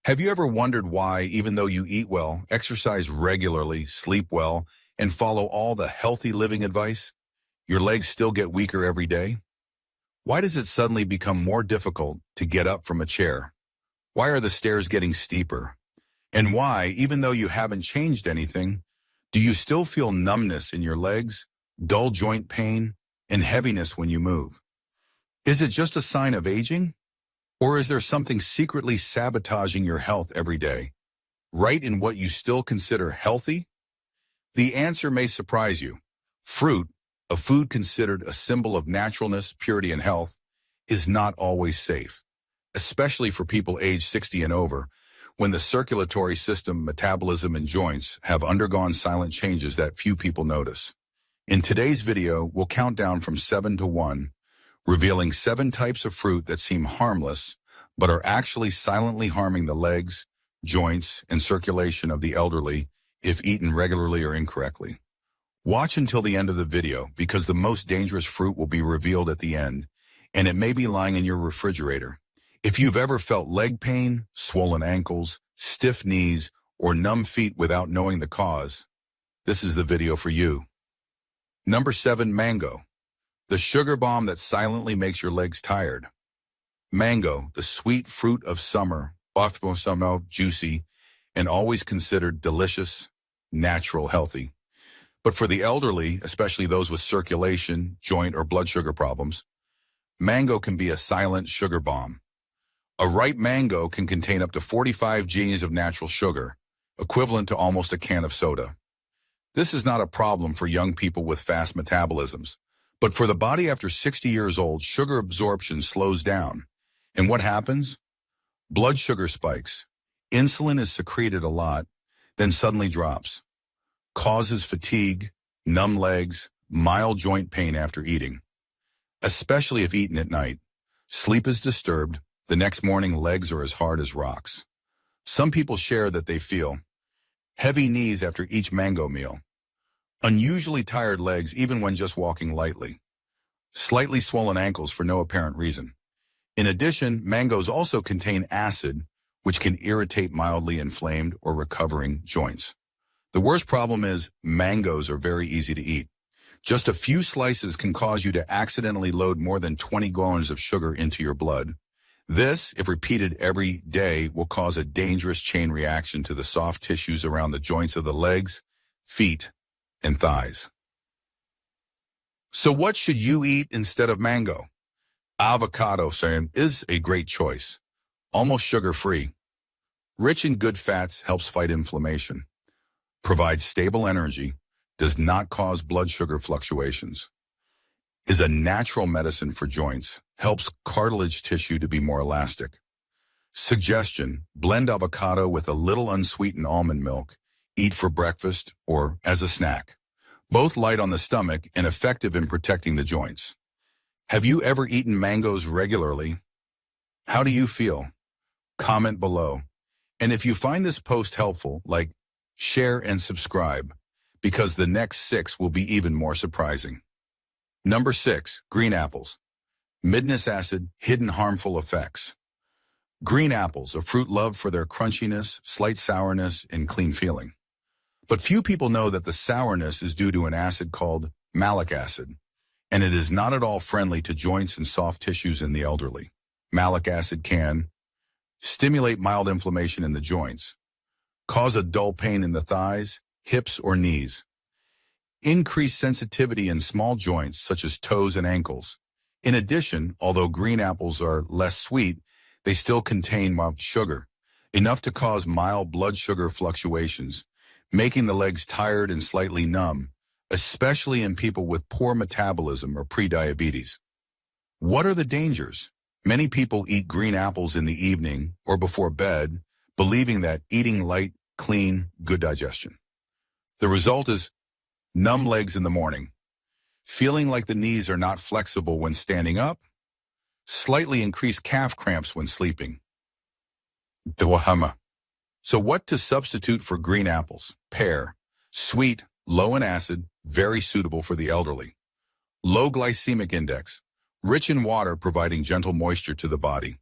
Have you ever wondered why, even though you eat well, exercise regularly, sleep well, and follow all the healthy living advice, your legs still get weaker every day? Why does it suddenly become more difficult to get up from a chair? Why are the stairs getting steeper? And why, even though you haven't changed anything, do you still feel numbness in your legs, dull joint pain, and heaviness when you move? Is it just a sign of aging? Or is there something secretly sabotaging your health every day, right in what you still consider healthy? The answer may surprise you. Fruit, a food considered a symbol of naturalness, purity, and health, is not always safe, especially for people aged 60 and over, when the circulatory system, metabolism, and joints have undergone silent changes that few people notice. In today's video, we'll count down from 7 to 1, revealing 7 types of fruit that seem harmless, but are actually silently harming the legs, joints, and circulation of the elderly if eaten regularly or incorrectly. Watch until the end of the video because the most dangerous fruit will be revealed at the end, and it may be lying in your refrigerator. If you've ever felt leg pain, swollen ankles, stiff knees, or numb feet without knowing the cause, this is the video for you. Number 7, mango. The sugar bomb that silently makes your legs tired. Mango, the sweet fruit of summer, often juicy, and always considered delicious, natural, healthy. But for the elderly, especially those with circulation, joint, or blood sugar problems, mango can be a silent sugar bomb. A ripe mango can contain up to 45 grams of natural sugar, equivalent to almost a can of soda. This is not a problem for young people with fast metabolisms. But for the body after 60 years old, sugar absorption slows down. And what happens? Blood sugar spikes. Insulin is secreted a lot, then suddenly drops. Causes fatigue, numb legs, mild joint pain after eating. Especially if eaten at night. Sleep is disturbed. The next morning, legs are as hard as rocks. Some people share that they feel heavy knees after each mango meal. Unusually tired legs even when just walking lightly. Slightly swollen ankles for no apparent reason. In addition, mangoes also contain acid, which can irritate mildly inflamed or recovering joints. The worst problem is mangoes are very easy to eat. Just a few slices can cause you to accidentally load more than 20 grams of sugar into your blood. This, if repeated every day, will cause a dangerous chain reaction to the soft tissues around the joints of the legs, feet, and thighs. So what should you eat instead of mango? Avocado is a great choice, almost sugar-free. Rich in good fats, helps fight inflammation, provides stable energy, does not cause blood sugar fluctuations, is a natural medicine for joints, helps cartilage tissue to be more elastic. Suggestion: blend avocado with a little unsweetened almond milk. Eat for breakfast or as a snack. Both light on the stomach and effective in protecting the joints. Have you ever eaten mangoes regularly? How do you feel? Comment below. And if you find this post helpful, like, share, and subscribe, because the next 6 will be even more surprising. Number 6, green apples. Numbness acid, hidden harmful effects. Green apples, a fruit loved for their crunchiness, slight sourness, and clean feeling. But few people know that the sourness is due to an acid called malic acid, and it is not at all friendly to joints and soft tissues in the elderly. Malic acid can stimulate mild inflammation in the joints, cause a dull pain in the thighs, hips, or knees, increase sensitivity in small joints such as toes and ankles. In addition, although green apples are less sweet, they still contain mild sugar, enough to cause mild blood sugar fluctuations, making the legs tired and slightly numb, especially in people with poor metabolism or prediabetes. What are the dangers? Many people eat green apples in the evening or before bed, believing that eating light, clean, good digestion. The result is numb legs in the morning, feeling like the knees are not flexible when standing up, slightly increased calf cramps when sleeping. So what to substitute for green apples? Pear, sweet, low in acid, very suitable for the elderly. Low glycemic index, rich in water providing gentle moisture to the body.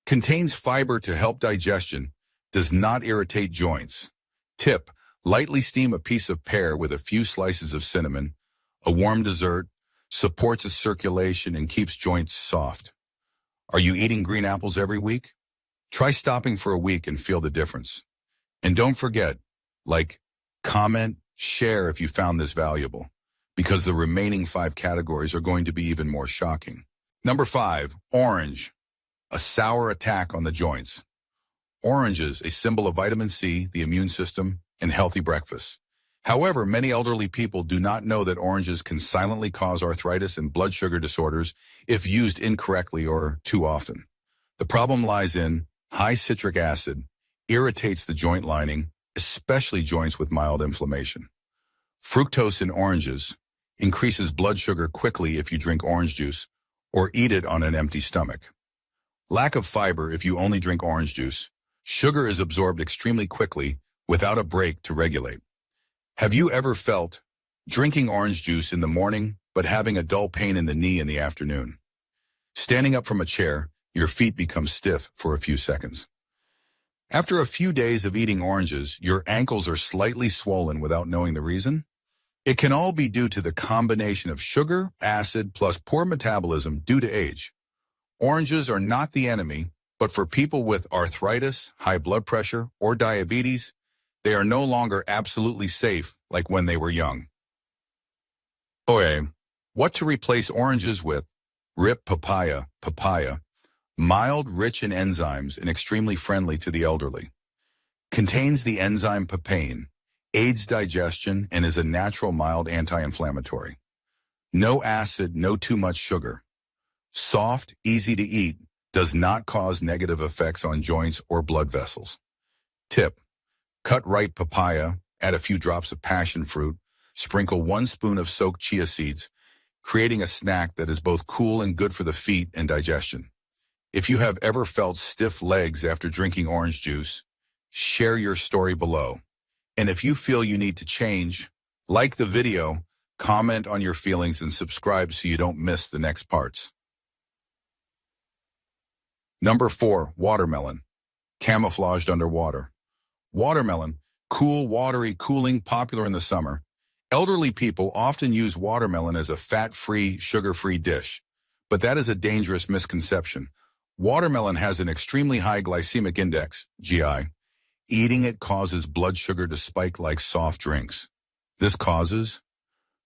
Contains fiber to help digestion, does not irritate joints. Tip, lightly steam a piece of pear with a few slices of cinnamon. A warm dessert supports its circulation and keeps joints soft. Are you eating green apples every week? Try stopping for a week and feel the difference. And don't forget, like, comment, share if you found this valuable, because the remaining 5 categories are going to be even more shocking. Number 5, orange, a sour attack on the joints. Oranges, a symbol of vitamin C, the immune system, and healthy breakfast. However, many elderly people do not know that oranges can silently cause arthritis and blood sugar disorders if used incorrectly or too often. The problem lies in high citric acid, irritates the joint lining, especially joints with mild inflammation. Fructose in oranges increases blood sugar quickly if you drink orange juice or eat it on an empty stomach. Lack of fiber if you only drink orange juice. Sugar is absorbed extremely quickly without a break to regulate. Have you ever felt drinking orange juice in the morning but having a dull pain in the knee in the afternoon? Standing up from a chair, your feet become stiff for a few seconds. After a few days of eating oranges, your ankles are slightly swollen without knowing the reason? It can all be due to the combination of sugar, acid, plus poor metabolism due to age. Oranges are not the enemy, but for people with arthritis, high blood pressure, or diabetes, they are no longer absolutely safe like when they were young. Okay, what to replace oranges with? Rip papaya, mild, rich in enzymes, and extremely friendly to the elderly. Contains the enzyme papain, aids digestion, and is a natural mild anti-inflammatory. No acid, no too much sugar. Soft, easy to eat, does not cause negative effects on joints or blood vessels. Tip, cut ripe papaya, add a few drops of passion fruit, sprinkle 1 spoon of soaked chia seeds, creating a snack that is both cool and good for the feet and digestion. If you have ever felt stiff legs after drinking orange juice, share your story below. And if you feel you need to change, like the video, comment on your feelings, and subscribe so you don't miss the next parts. Number 4, watermelon, camouflaged underwater. Watermelon, cool, watery, cooling, popular in the summer. Elderly people often use watermelon as a fat-free, sugar-free dish, but that is a dangerous misconception. Watermelon has an extremely high glycemic index, GI. Eating it causes blood sugar to spike like soft drinks. This causes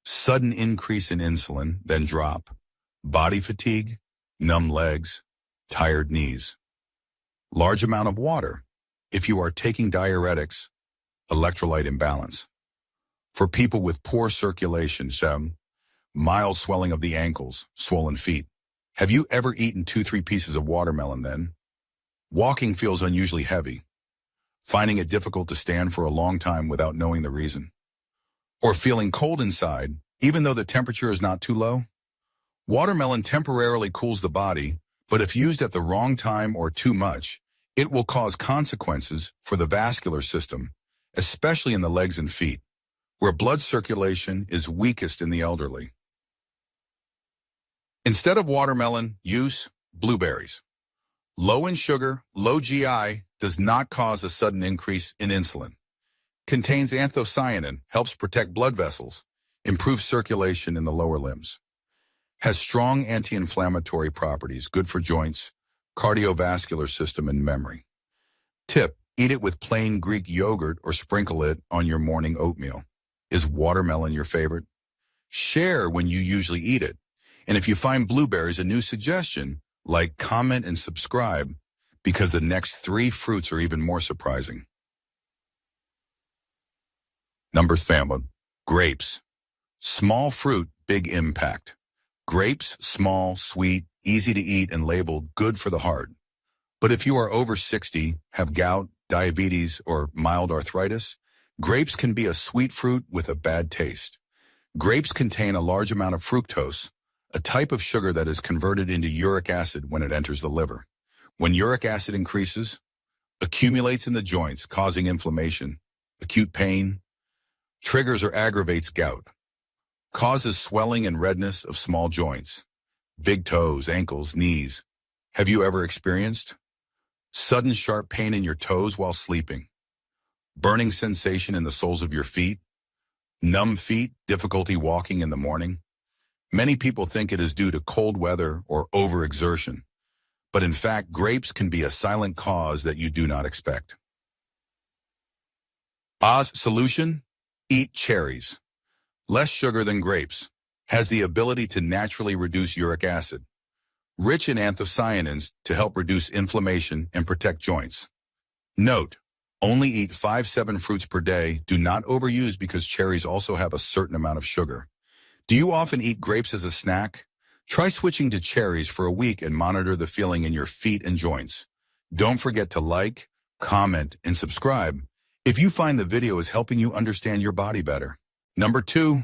sudden increase in insulin, then drop, body fatigue, numb legs, tired knees. Large amount of water if you are taking diuretics, electrolyte imbalance. For people with poor circulation, mild swelling of the ankles, swollen feet. Have you ever eaten 2-3 pieces of watermelon then? Walking feels unusually heavy. Finding it difficult to stand for a long time without knowing the reason. Or feeling cold inside, even though the temperature is not too low? Watermelon temporarily cools the body, but if used at the wrong time or too much, it will cause consequences for the vascular system, especially in the legs and feet, where blood circulation is weakest in the elderly. Instead of watermelon, use blueberries. Low in sugar, low GI, does not cause a sudden increase in insulin. Contains anthocyanin, helps protect blood vessels, improves circulation in the lower limbs. Has strong anti-inflammatory properties, good for joints, cardiovascular system, and memory. Tip, eat it with plain Greek yogurt or sprinkle it on your morning oatmeal. Is watermelon your favorite? Share when you usually eat it. And if you find blueberries a new suggestion, like, comment, and subscribe, because the next 3 fruits are even more surprising. Number 7, grapes. Small fruit, big impact. Grapes, small, sweet, easy to eat, and labeled good for the heart. But if you are over 60, have gout, diabetes, or mild arthritis, grapes can be a sweet fruit with a bad taste. Grapes contain a large amount of fructose, a type of sugar that is converted into uric acid when it enters the liver. When uric acid increases, accumulates in the joints, causing inflammation, acute pain, triggers or aggravates gout, causes swelling and redness of small joints, big toes, ankles, knees. Have you ever experienced sudden sharp pain in your toes while sleeping, burning sensation in the soles of your feet, numb feet, difficulty walking in the morning. Many people think it is due to cold weather or overexertion, but in fact, grapes can be a silent cause that you do not expect. Oz solution: eat cherries. Less sugar than grapes. Has the ability to naturally reduce uric acid. Rich in anthocyanins to help reduce inflammation and protect joints. Note: only eat 5-7 fruits per day. Do not overuse because cherries also have a certain amount of sugar. Do you often eat grapes as a snack? Try switching to cherries for a week and monitor the feeling in your feet and joints. Don't forget to like, comment, and subscribe if you find the video is helping you understand your body better. Number 2,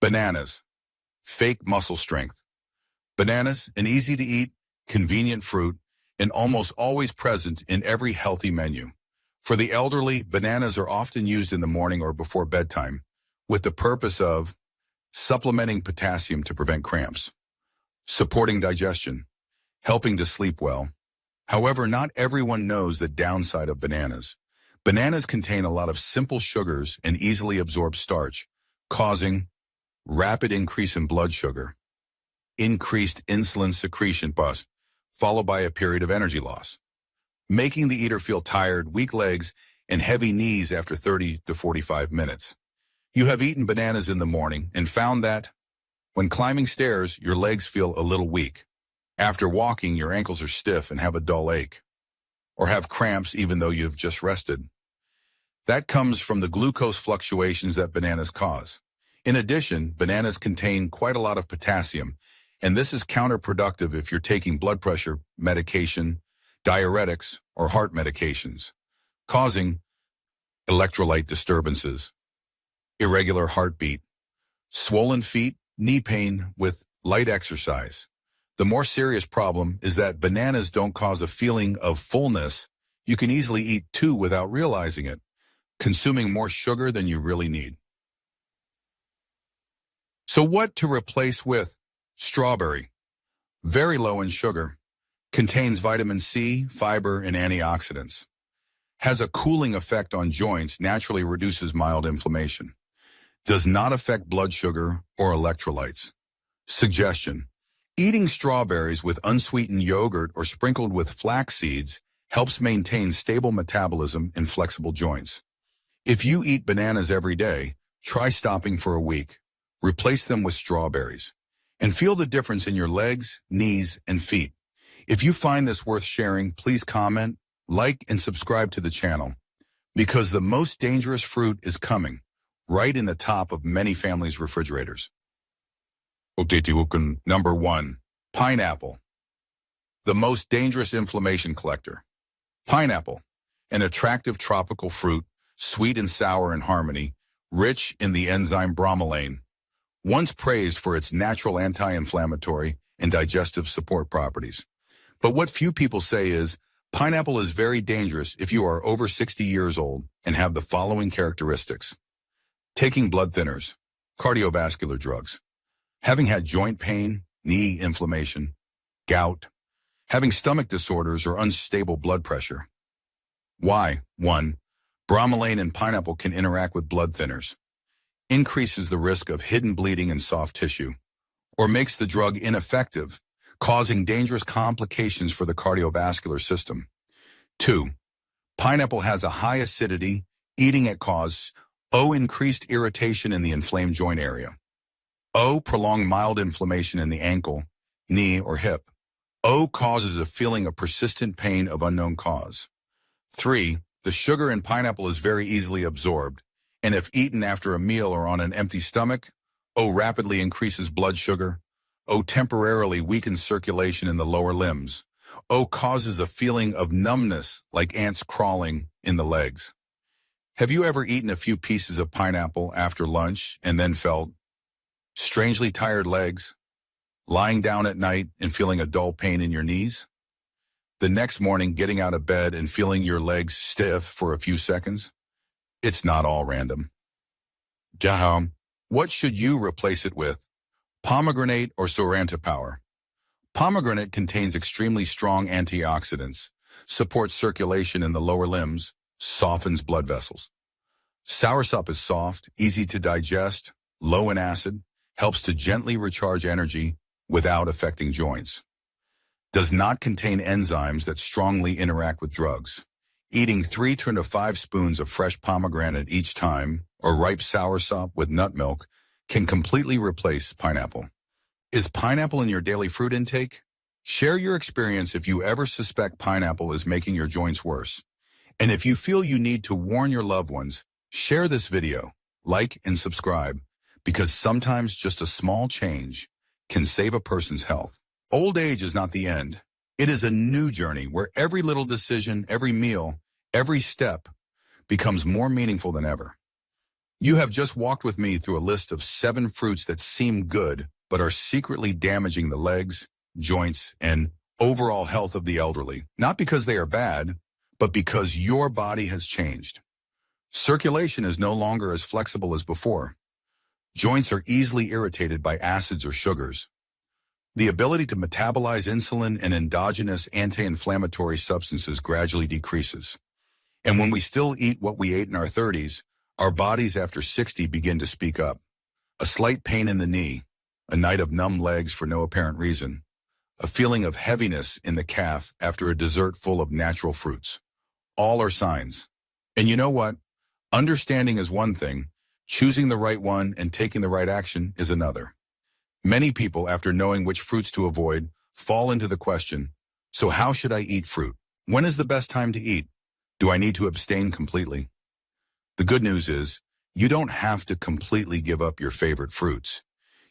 bananas. Fake muscle strength. Bananas, an easy-to-eat, convenient fruit, and almost always present in every healthy menu. For the elderly, bananas are often used in the morning or before bedtime with the purpose of supplementing potassium to prevent cramps, supporting digestion, helping to sleep well. However, not everyone knows the downside of bananas. Bananas contain a lot of simple sugars and easily absorb starch, causing rapid increase in blood sugar, increased insulin secretion, followed by a period of energy loss, making the eater feel tired, weak legs, and heavy knees after 30 to 45 minutes. You have eaten bananas in the morning and found that when climbing stairs, your legs feel a little weak. After walking, your ankles are stiff and have a dull ache, or have cramps even though you've just rested. That comes from the glucose fluctuations that bananas cause. In addition, bananas contain quite a lot of potassium, and this is counterproductive if you're taking blood pressure medication, diuretics, or heart medications, causing electrolyte disturbances, irregular heartbeat, swollen feet, knee pain with light exercise. The more serious problem is that bananas don't cause a feeling of fullness. You can easily eat 2 without realizing it, consuming more sugar than you really need. So what to replace with? Strawberry. Very low in sugar. Contains vitamin C, fiber, and antioxidants. Has a cooling effect on joints, naturally reduces mild inflammation. Does not affect blood sugar or electrolytes. Suggestion: eating strawberries with unsweetened yogurt or sprinkled with flax seeds helps maintain stable metabolism and flexible joints. If you eat bananas every day, try stopping for a week. Replace them with strawberries, and feel the difference in your legs, knees, and feet. If you find this worth sharing, please comment, like, and subscribe to the channel, because the most dangerous fruit is coming, right in the top of many families' refrigerators. Number 1, pineapple. The most dangerous inflammation collector. Pineapple, an attractive tropical fruit, sweet and sour in harmony, rich in the enzyme bromelain, once praised for its natural anti-inflammatory and digestive support properties. But what few people say is, pineapple is very dangerous if you are over 60 years old and have the following characteristics: taking blood thinners, cardiovascular drugs, having had joint pain, knee inflammation, gout, having stomach disorders or unstable blood pressure. Why? 1. Bromelain in pineapple can interact with blood thinners, increases the risk of hidden bleeding in soft tissue, or makes the drug ineffective, causing dangerous complications for the cardiovascular system. 2. Pineapple has a high acidity. Eating it causes increased irritation in the inflamed joint area. Prolonged mild inflammation in the ankle, knee, or hip. Causes a feeling of persistent pain of unknown cause. 3. The sugar in pineapple is very easily absorbed, and if eaten after a meal or on an empty stomach, rapidly increases blood sugar. Temporarily weakens circulation in the lower limbs. Causes a feeling of numbness, like ants crawling in the legs. Have you ever eaten a few pieces of pineapple after lunch and then felt strangely tired legs, lying down at night and feeling a dull pain in your knees? The next morning, getting out of bed and feeling your legs stiff for a few seconds? It's not all random. What should you replace it with? Pomegranate or Sorrento power? Pomegranate contains extremely strong antioxidants, supports circulation in the lower limbs, softens blood vessels. Soursop is soft, easy to digest, low in acid, helps to gently recharge energy without affecting joints. Does not contain enzymes that strongly interact with drugs. Eating 3 to 5 spoons of fresh pomegranate each time, or ripe soursop with nut milk, can completely replace pineapple. Is pineapple in your daily fruit intake? Share your experience if you ever suspect pineapple is making your joints worse. And if you feel you need to warn your loved ones, share this video, like and subscribe, because sometimes just a small change can save a person's health. Old age is not the end. It is a new journey where every little decision, every meal, every step becomes more meaningful than ever. You have just walked with me through a list of 7 fruits that seem good, but are secretly damaging the legs, joints, and overall health of the elderly. Not because they are bad, but because your body has changed. Circulation is no longer as flexible as before. Joints are easily irritated by acids or sugars. The ability to metabolize insulin and endogenous anti-inflammatory substances gradually decreases. And when we still eat what we ate in our 30s, our bodies after 60 begin to speak up. A slight pain in the knee, a night of numb legs for no apparent reason, a feeling of heaviness in the calf after a dessert full of natural fruits. All are signs. And you know what? Understanding is one thing, choosing the right one and taking the right action is another. Many people, after knowing which fruits to avoid, fall into the question, so how should I eat fruit? When is the best time to eat? Do I need to abstain completely? The good news is, you don't have to completely give up your favorite fruits.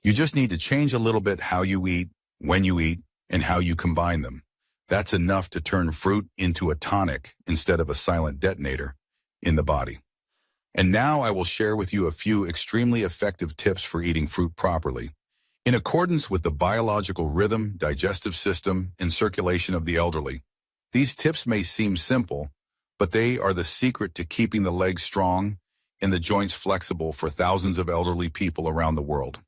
You just need to change a little bit how you eat, when you eat, and how you combine them. That's enough to turn fruit into a tonic instead of a silent detonator in the body. And now I will share with you a few extremely effective tips for eating fruit properly, in accordance with the biological rhythm, digestive system, and circulation of the elderly. These tips may seem simple, but they are the secret to keeping the legs strong and the joints flexible for thousands of elderly people around the world.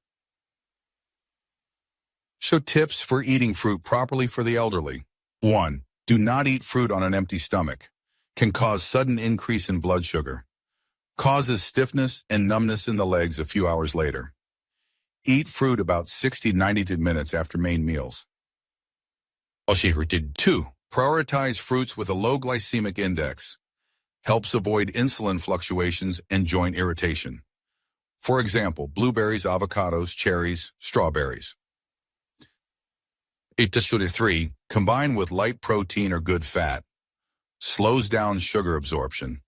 So tips for eating fruit properly for the elderly. 1. Do not eat fruit on an empty stomach. Can cause sudden increase in blood sugar. Causes stiffness and numbness in the legs a few hours later. Eat fruit about 60 to 90 minutes after main meals. 2. Prioritize fruits with a low glycemic index. Helps avoid insulin fluctuations and joint irritation. For example, blueberries, avocados, cherries, strawberries. 3. Combine with light protein or good fat. Slows down sugar absorption.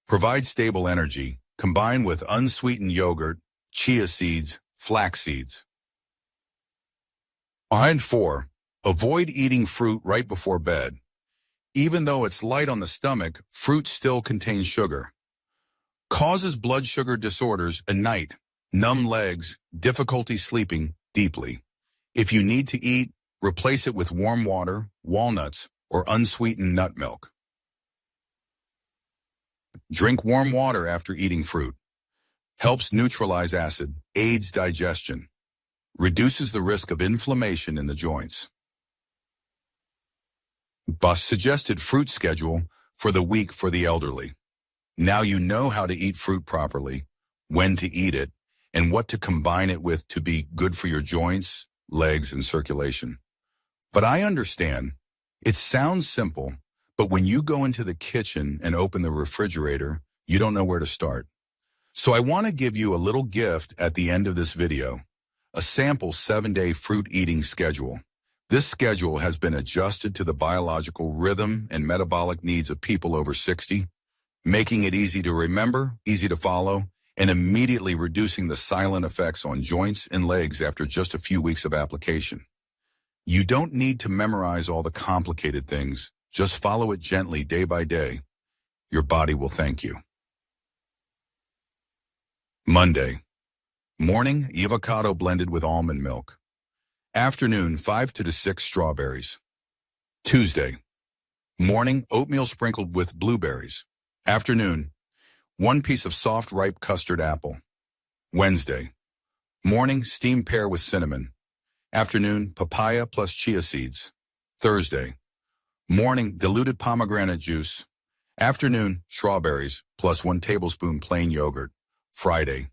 Provides stable energy. Combine with unsweetened yogurt, chia seeds, flax seeds. 4. Avoid eating fruit right before bed. Even though it's light on the stomach, fruit still contains sugar. Causes blood sugar disorders at night, numb legs, difficulty sleeping deeply. If you need to eat, replace it with warm water, walnuts, or unsweetened nut milk. Drink warm water after eating fruit. Helps neutralize acid, aids digestion. Reduces the risk of inflammation in the joints. Bus suggested fruit schedule for the week for the elderly. Now you know how to eat fruit properly, when to eat it, and what to combine it with to be good for your joints, legs, and circulation. But I understand, it sounds simple, but when you go into the kitchen and open the refrigerator, you don't know where to start. So I want to give you a little gift at the end of this video, a sample 7-day fruit eating schedule. This schedule has been adjusted to the biological rhythm and metabolic needs of people over 60, making it easy to remember, easy to follow, and immediately reducing the silent effects on joints and legs after just a few weeks of application. You don't need to memorize all the complicated things. Just follow it gently day by day. Your body will thank you. Monday. Morning, avocado blended with almond milk. Afternoon, 5 to 6 strawberries. Tuesday. Morning, oatmeal sprinkled with blueberries. Afternoon, 1 piece of soft ripe custard apple. Wednesday. Morning, steamed pear with cinnamon. Afternoon, papaya plus chia seeds. Thursday. Morning, diluted pomegranate juice. Afternoon, strawberries, plus 1 tablespoon plain yogurt. Friday.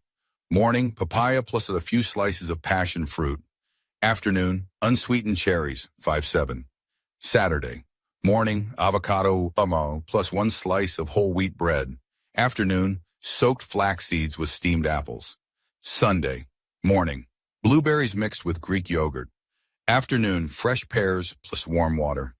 Morning, papaya plus a few slices of passion fruit. Afternoon, unsweetened cherries, 5-7. Saturday. Morning, avocado plus 1 slice of whole wheat bread. Afternoon, soaked flax seeds with steamed apples. Sunday. Morning, blueberries mixed with Greek yogurt. Afternoon, fresh pears plus warm water.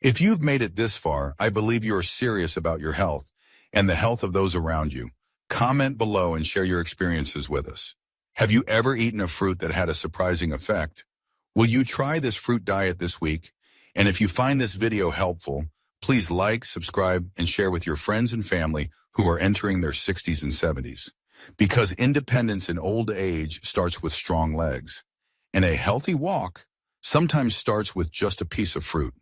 If you've made it this far, I believe you are serious about your health and the health of those around you. Comment below and share your experiences with us. Have you ever eaten a fruit that had a surprising effect? Will you try this fruit diet this week? And if you find this video helpful, please like, subscribe, and share with your friends and family who are entering their 60s and 70s. Because independence in old age starts with strong legs. And a healthy walk sometimes starts with just a piece of fruit.